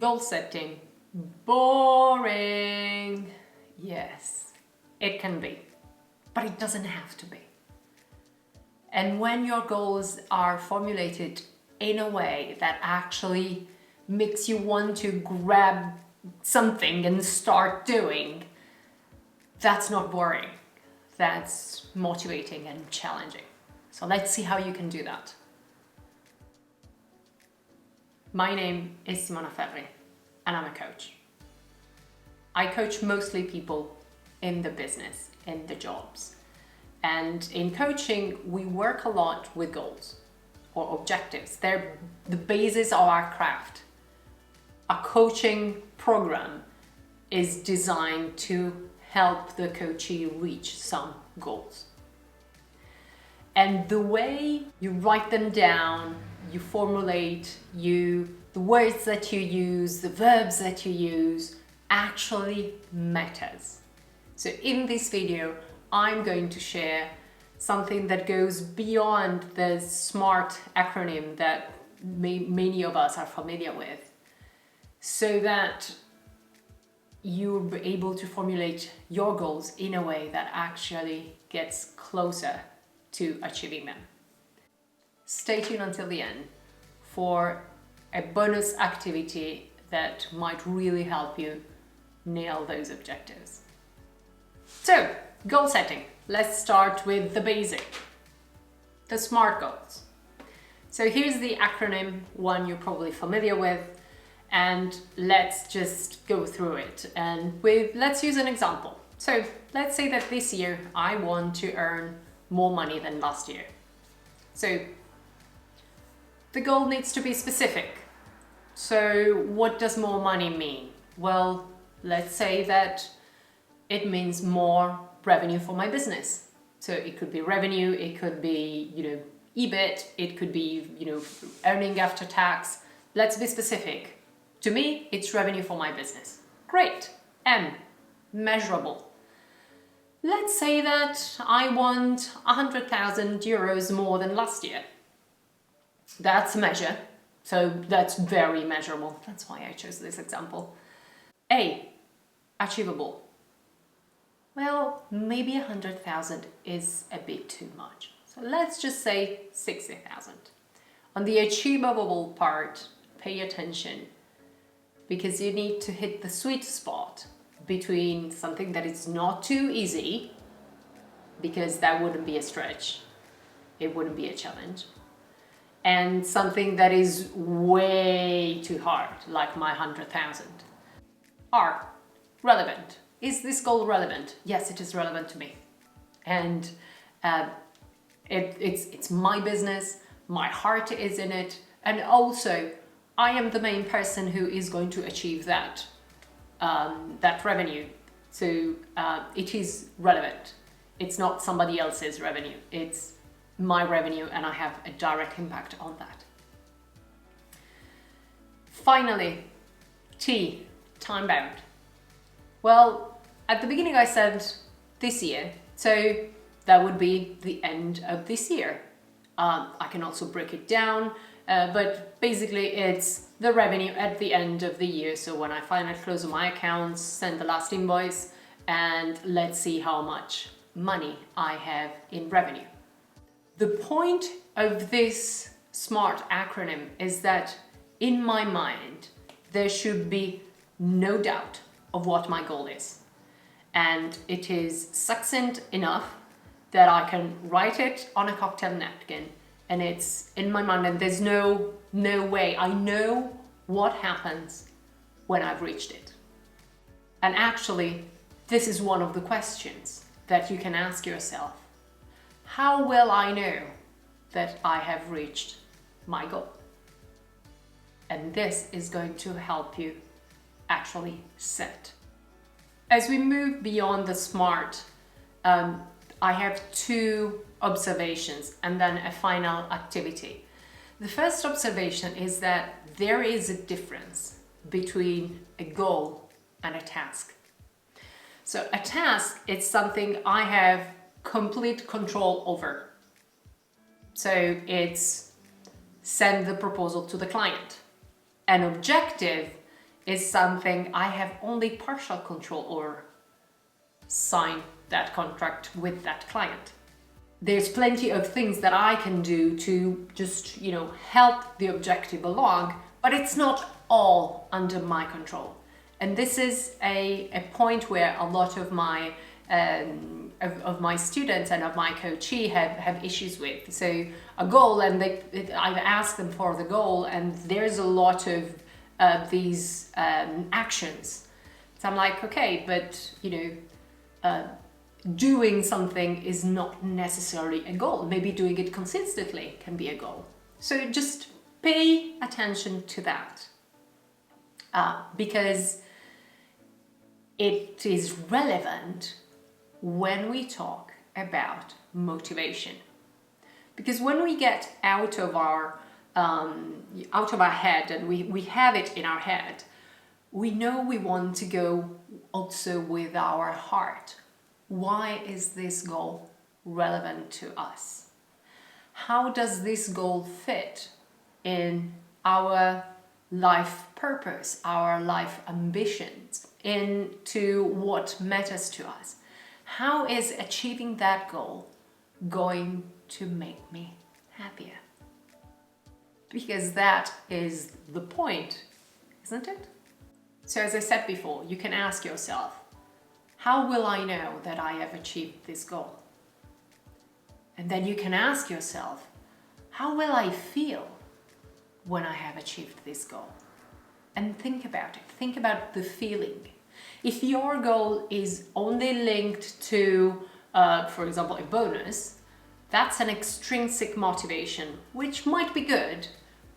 Goal setting, boring. Yes, it can be, but it doesn't have to be. And when your goals are formulated in a way that actually makes you want to grab something and start doing, that's not boring. That's motivating and challenging. So let's see how you can do that. My name is Simona and I'm a coach. I coach mostly people in the business, in the jobs. And in coaching, we work a lot with goals or objectives. They're the basis of our craft. A coaching program is designed to help the coachee reach some goals. And the way you write them down, you formulate, the words that you use, the verbs that you use, actually matters. So in this video, I'm going to share something that goes beyond the SMART acronym that many of us are familiar with, so that you'll be able to formulate your goals in a way that actually gets closer to achieving them. Stay tuned until the end for a bonus activity that might really help you nail those objectives. So, goal setting. Let's start with the basic, the SMART goals. So here's the acronym, one you're probably familiar with, and let's just go through it. And let's use an example. So let's say that this year I want to earn more money than last year. So the goal needs to be specific. So what does more money mean? Well, let's say that it means more revenue for my business. So it could be revenue, it could be, EBIT, it could be, earning after tax. Let's be specific. To me, it's revenue for my business. Great. M, measurable. Let's say that I want 100,000 euros more than last year. That's a measure. So that's very measurable. That's why I chose this example. A, achievable. Well, maybe 100,000 is a bit too much. So let's just say 60,000. On the achievable part, pay attention, because you need to hit the sweet spot between something that is not too easy, because that wouldn't be a stretch, it wouldn't be a challenge, and something that is way too hard, like my 100,000. R, relevant. Is this goal relevant? Yes, it is relevant to me. And it's my business, my heart is in it, and also I am the main person who is going to achieve that revenue. So it is relevant. It's not somebody else's revenue. It's my revenue, and I have a direct impact on that. Finally, T, time bound. Well, at the beginning I said this year, so that would be the end of this year. I can also break it down, but basically it's the revenue at the end of the year. So when I finally close my accounts, send the last invoice, and let's see how much money I have in revenue. The point of this SMART acronym is that in my mind, there should be no doubt of what my goal is. And it is succinct enough that I can write it on a cocktail napkin, and it's in my mind, and there's no way. I know what happens when I've reached it. And actually, this is one of the questions that you can ask yourself. How will I know that I have reached my goal? And this is going to help you actually set. As we move beyond the SMART, I have two observations and then a final activity. The first observation is that there is a difference between a goal and a task. So a task is something I have complete control over. So it's send the proposal to the client. An objective is something I have only partial control over. Sign that contract with that client. There's plenty of things that I can do to just, help the objective along, but it's not all under my control. And this is a point where a lot of my students and of my coachee have issues with. So a goal, and I've asked them for the goal, and there's a lot of these actions. So I'm like, okay, but doing something is not necessarily a goal. Maybe doing it consistently can be a goal. So just pay attention to that, because it is relevant when we talk about motivation. Because when we get out of our head, and we have it in our head, we know we want to go also with our heart. Why is this goal relevant to us? How does this goal fit in our life purpose, our life ambitions, into what matters to us? How is achieving that goal going to make me happier? Because that is the point, isn't it? So as I said before, you can ask yourself, how will I know that I have achieved this goal? And then you can ask yourself, how will I feel when I have achieved this goal? And think about it. Think about the feeling. If your goal is only linked to, for example, a bonus, that's an extrinsic motivation, which might be good,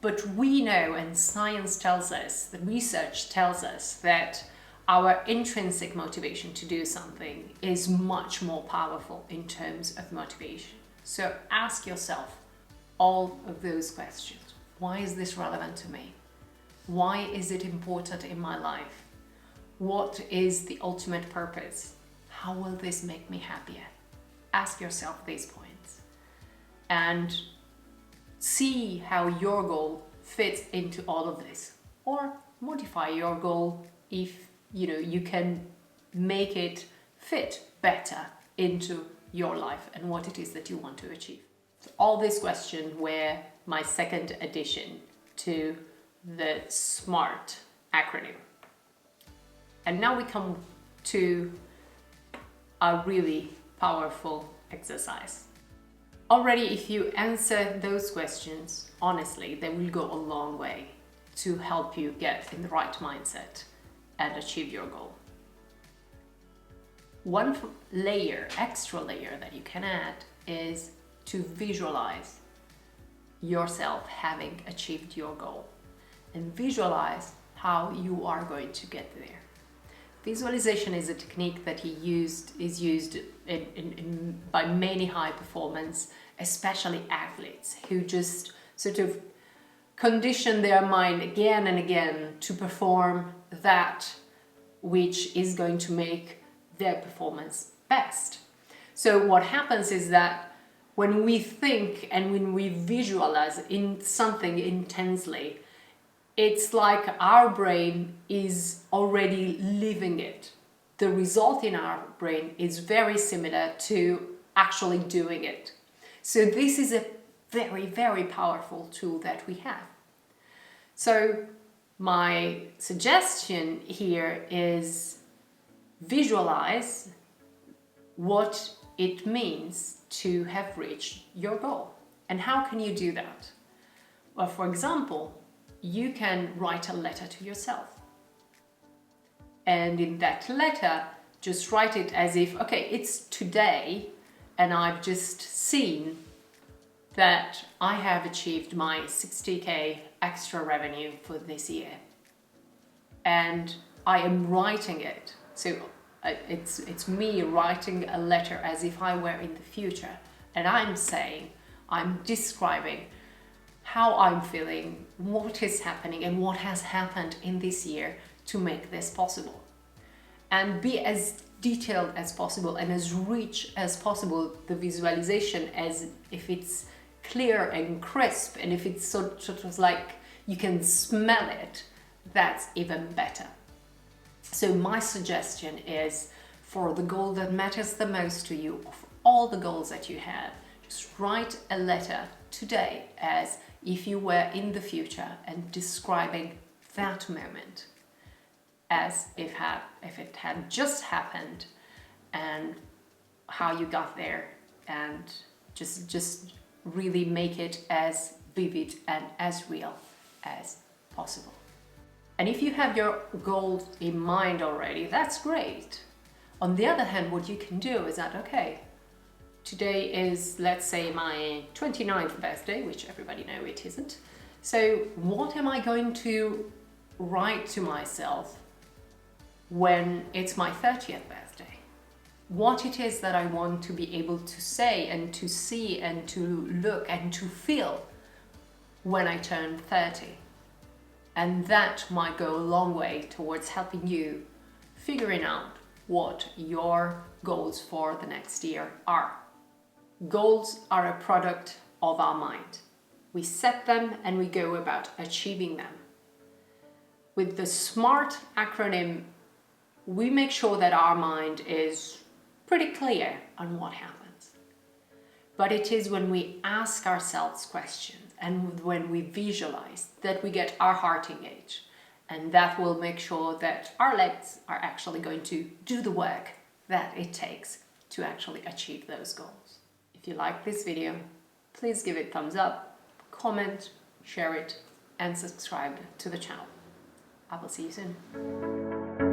but we know, and science tells us, the research tells us, that our intrinsic motivation to do something is much more powerful in terms of motivation. So ask yourself all of those questions. Why is this relevant to me? Why is it important in my life? What is the ultimate purpose? How will this make me happier? Ask yourself these points and see how your goal fits into all of this, or modify your goal if you can make it fit better into your life and what it is that you want to achieve. So all these questions were my second addition to the SMART acronym. And now we come to a really powerful exercise. Already, if you answer those questions honestly, they will go a long way to help you get in the right mindset and achieve your goal. One extra layer that you can add is to visualize yourself having achieved your goal, and visualize how you are going to get there. Visualization is a technique that is used by many high performance, especially athletes, who just sort of condition their mind again and again to perform that which is going to make their performance best. So what happens is that when we think and when we visualize in something intensely, it's like our brain is already living it. The result in our brain is very similar to actually doing it. So this is a very, very powerful tool that we have. So my suggestion here is visualize what it means to have reached your goal. And how can you do that? Well, for example, you can write a letter to yourself. And in that letter, just write it as if, okay, it's today, and I've just seen that I have achieved my 60K extra revenue for this year. And I am writing it. So it's me writing a letter as if I were in the future. And I'm describing how I'm feeling, what is happening, and what has happened in this year to make this possible. And be as detailed as possible and as rich as possible, the visualization, as if it's clear and crisp, and if it's sort of like you can smell it, that's even better. So my suggestion is, for the goal that matters the most to you, of all the goals that you have, just write a letter today as if you were in the future and describing that moment as if it had just happened, and how you got there, and just really make it as vivid and as real as possible. And if you have your goals in mind already, that's great. On the other hand, what you can do is that, okay, today is, let's say, my 29th birthday, which everybody know it isn't. So what am I going to write to myself when it's my 30th birthday? What it is that I want to be able to say and to see and to look and to feel when I turn 30. And that might go a long way towards helping you figuring out what your goals for the next year are. Goals are a product of our mind. We set them and we go about achieving them. With the SMART acronym, we make sure that our mind is pretty clear on what happens. But it is when we ask ourselves questions and when we visualize that we get our heart engaged, and that will make sure that our legs are actually going to do the work that it takes to actually achieve those goals. If you like this video, please give it a thumbs up, comment, share it, and subscribe to the channel. I will see you soon.